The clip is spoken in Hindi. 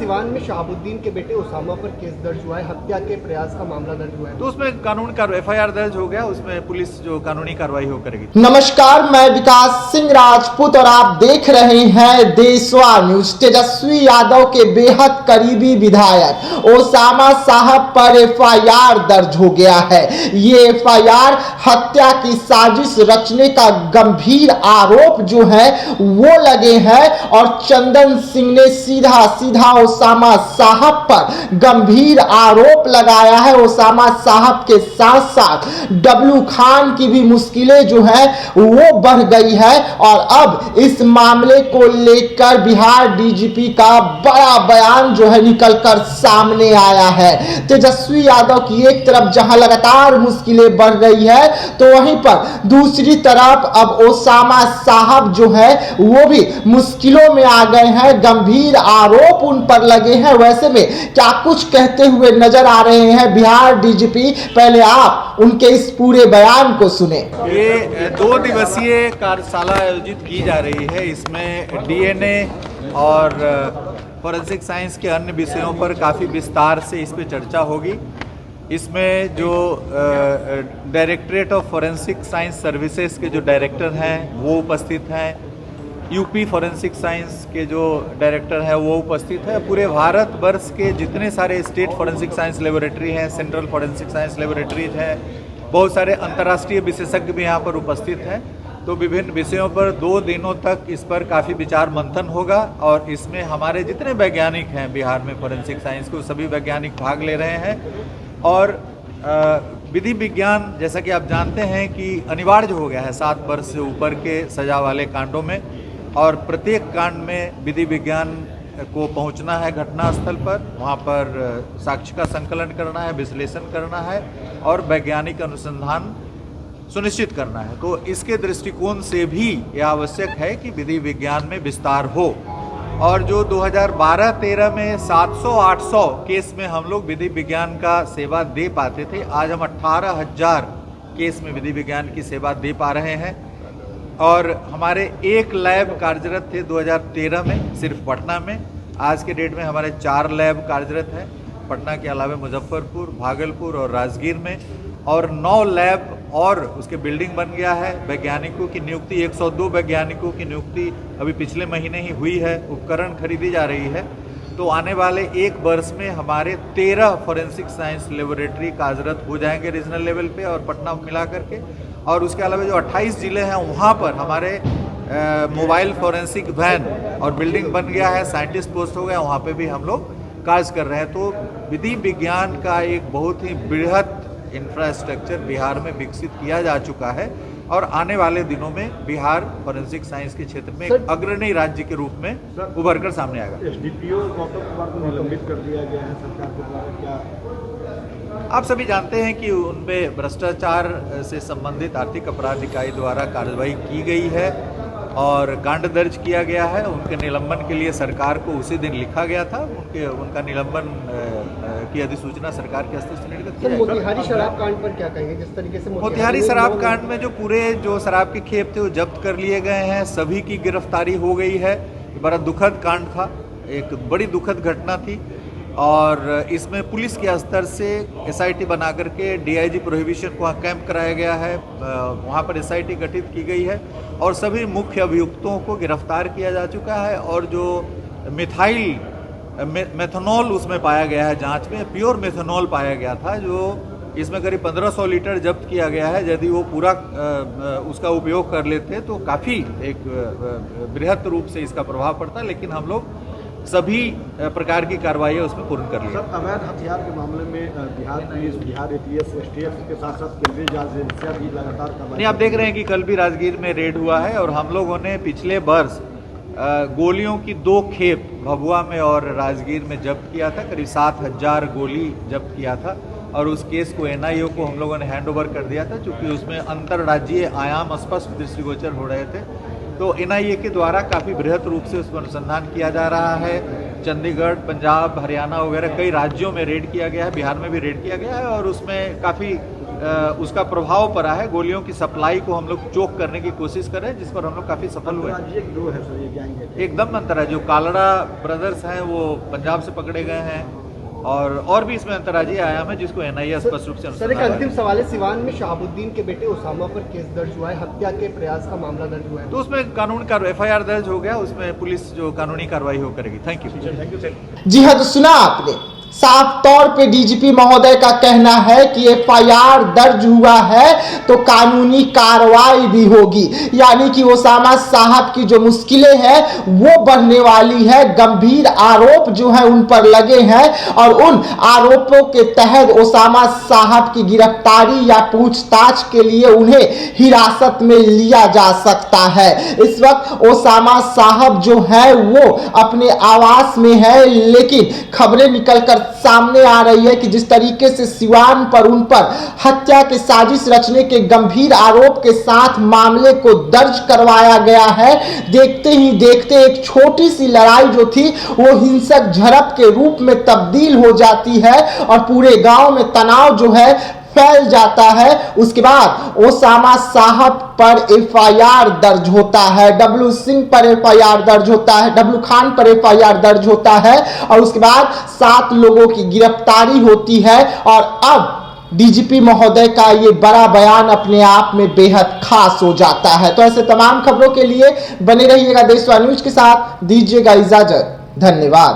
सिवान में शहाबुद्दीन के बेटे उसामा पर केस दर्ज हुआ है, हत्या के प्रयास का मामला दर्ज हुआ है। तो उसमें कानूनी FIR दर्ज हो गया, उसमें पुलिस जो कानूनी कार्रवाई हो करेगी। नमस्कार, मैं विकास सिंह राजपूत और आप देख रहे हैं देशवा न्यूज। तेजस्वी यादव के बेहद करीबी विधायक ओसामा साहब पर FIR दर्ज हो गया है। ये FIR हत्या की साजिश रचने का गंभीर आरोप जो है वो लगे हैं और चंदन सिंह ने सीधा ओसामा साहब पर गंभीर आरोप लगाया है। ओसामा साहब के साथ साथ डब्लू खान की भी मुश्किलें जो है वो बढ़ गई है और अब इस मामले को लेकर बिहार DGP का बड़ा बयान जो है निकलकर सामने आया है। तेजस्वी यादव की एक तरफ जहां लगातार मुश्किलें बढ़ रही है तो वहीं पर दूसरी तरफ अब ओसामा साहब जो है वो भी मुश्किलों में आ गए हैं, गंभीर आरोप उन पर लगे हैं। वैसे में क्या कुछ कहते हुए नजर आ रहे हैं बिहार DGP, पहले आप उनके इस पूरे बयान को सुने। ये 2 दिवसीय कार्यशाला आयोजित की जा रही है। इसमें DNA और फॉरेंसिक साइंस के अन्य विषयों पर काफ़ी विस्तार से इस पर चर्चा होगी। इसमें जो directorate of forensic science services के जो डायरेक्टर हैं वो उपस्थित हैं, यूपी फॉरेंसिक साइंस के जो डायरेक्टर हैं वो उपस्थित है। पूरे भारत वर्ष के जितने सारे स्टेट फॉरेंसिक साइंस लेबोरेटरी हैं, सेंट्रल फॉरेंसिक साइंस लेबोरेटरीज हैं, बहुत सारे अंतर्राष्ट्रीय विशेषज्ञ भी यहाँ पर उपस्थित हैं। तो विभिन्न विषयों पर 2 दिनों तक इस पर काफ़ी विचार मंथन होगा और इसमें हमारे जितने वैज्ञानिक हैं बिहार में फॉरेंसिक साइंस के, सभी वैज्ञानिक भाग ले रहे हैं। और विधि विज्ञान जैसा कि आप जानते हैं कि अनिवार्य हो गया है 7 वर्ष से ऊपर के सजा वाले कांडों में, और प्रत्येक कांड में विधि विज्ञान को पहुंचना है घटनास्थल पर, वहां पर साक्ष्य का संकलन करना है, विश्लेषण करना है और वैज्ञानिक अनुसंधान सुनिश्चित करना है। तो इसके दृष्टिकोण से भी यह आवश्यक है कि विधि विज्ञान में विस्तार हो। और जो 2012-13 में 700-800 केस में हम लोग विधि विज्ञान का सेवा दे पाते थे, आज हम 18,000 केस में विधि विज्ञान की सेवा दे पा रहे हैं। और हमारे 1 लैब कार्यरत थे 2013 में सिर्फ पटना में। आज के डेट में हमारे 4 लैब कार्यरत हैं, पटना के अलावा मुजफ्फरपुर, भागलपुर और राजगीर में, और 9 लैब और उसके बिल्डिंग बन गया है। वैज्ञानिकों की नियुक्ति 102 वैज्ञानिकों की नियुक्ति अभी पिछले महीने ही हुई है, उपकरण खरीदी जा रही है। तो आने वाले 1 वर्ष में हमारे 13 फॉरेंसिक साइंस लेबोरेटरी कार्यरत हो जाएंगे रीजनल लेवल पे और पटना मिला करके। और उसके अलावा जो 28 जिले हैं वहाँ पर हमारे मोबाइल फॉरेंसिक वैन और बिल्डिंग बन गया है, साइंटिस्ट पोस्ट हो गया, वहाँ पे भी हम लोग कार्य कर रहे हैं। तो विधि विज्ञान का एक बहुत ही बृहद इंफ्रास्ट्रक्चर बिहार में विकसित किया जा चुका है और आने वाले दिनों में बिहार फॉरेंसिक साइंस के क्षेत्र में एक अग्रणी राज्य के रूप में उभर कर सामने आएगा। SDPO गौतम कुमार को निलंबित कर दिया गया है सरकार के द्वारा, क्या आप सभी जानते हैं कि उनपे भ्रष्टाचार से संबंधित आर्थिक अपराध इकाई द्वारा कार्रवाई की गई है और कांड दर्ज किया गया है। उनके निलंबन के लिए सरकार को उसी दिन लिखा गया था। उनका निलंबन की अधिसूचना सरकार के स्तर से निर्गत किया। मोतिहारी शराब कांड पर क्या कहेंगे? जिस तरीके से मोतिहारी शराब कांड में जो पूरे जो शराब के खेप थे वो जब्त कर लिए गए हैं, सभी की गिरफ्तारी हो गई है। बड़ा दुखद कांड था, एक बड़ी दुखद घटना थी और इसमें पुलिस के स्तर से SIT बना करके DIG प्रोहिबिशन को वहाँ कैंप कराया गया है, वहाँ पर SIT गठित की गई है और सभी मुख्य अभियुक्तों को गिरफ्तार किया जा चुका है। और जो मेथनॉल उसमें पाया गया है, जांच में प्योर मेथनॉल पाया गया था, जो इसमें करीब 1500 लीटर जब्त किया गया है। यदि वो पूरा उसका उपयोग कर लेते तो काफ़ी एक बृहद रूप से इसका प्रभाव पड़ता, लेकिन हम लोग सभी प्रकार की कार्रवाई उसमें पूर्ण कर ली। सर, अवैध हथियार के मामले में Bihar police, Bihar ATS, STF के साथ साथ केंद्रीय जांच एजेंसियां भी लगातार कार्रवाई। नहीं, आप देख रहे हैं कि कल भी राजगीर में रेड हुआ है और हम लोगों ने पिछले वर्ष गोलियों की 2 खेप भभुआ में और राजगीर में जब्त किया था, करीब 7,000 गोली जब्त किया था और उस केस को NIA को हम लोगों ने हैंड ओवर कर दिया था, क्योंकि उसमें अंतर्राज्यीय आयाम स्पष्ट दृष्टिगोचर हो रहे थे। तो NIA के द्वारा काफ़ी बृहद रूप से उसको अनुसंधान किया जा रहा है। चंडीगढ़, पंजाब, हरियाणा वगैरह कई राज्यों में रेड किया गया है, बिहार में भी रेड किया गया है और उसमें काफ़ी उसका प्रभाव पड़ा है। गोलियों की सप्लाई को हम लोग चोक करने की कोशिश कर रहे हैं, जिस पर हम लोग काफ़ी सफल हुए। गिरोह है सर, ये गैंग है? एकदम अंतर है। जो कालड़ा ब्रदर्स हैं वो पंजाब से पकड़े गए हैं, और भी इसमें अंतर्राज्यीय आयाम है जिसको एनआईए स्पष्ट रूप से सर, एक अंतिम सवाल है, सिवान में शहाबुद्दीन के बेटे उसामा पर केस दर्ज हुआ है, हत्या के प्रयास का मामला दर्ज हुआ है, तो उसमें कानून का FIR दर्ज हो गया, उसमें पुलिस जो कानूनी कार्रवाई हो करेगी। Thank you. जी हाँ, तो सुना आपने, साफ तौर पे डीजीपी महोदय का कहना है कि FIR दर्ज हुआ है तो कानूनी कार्रवाई भी होगी, यानी कि ओसामा साहब की जो मुश्किलें हैं वो बढ़ने वाली है। गंभीर आरोप जो है उन पर लगे हैं और उन आरोपों के तहत ओसामा साहब की गिरफ्तारी या पूछताछ के लिए उन्हें हिरासत में लिया जा सकता है। इस वक्त ओसामा साहब जो है वो अपने आवास में है, लेकिन खबरें निकलकर सामने आ रही है कि जिस तरीके से सिवान पर उन पर हत्या की साजिश रचने के गंभीर आरोप के साथ मामले को दर्ज करवाया गया है, देखते ही देखते एक छोटी सी लड़ाई जो थी वो हिंसक झड़प के रूप में तब्दील हो जाती है और पूरे गांव में तनाव जो है फैल जाता है। उसके बाद ओसामा साहब पर FIR दर्ज होता है, डब्लू सिंह पर FIR दर्ज होता है, डब्लू खान पर FIR दर्ज होता है और उसके बाद 7 लोगों की गिरफ्तारी होती है। और अब डीजीपी महोदय का ये बड़ा बयान अपने आप में बेहद खास हो जाता है। तो ऐसे तमाम खबरों के लिए बने रहिएगा देशवा न्यूज के साथ, दीजिएगा इजाजत, धन्यवाद।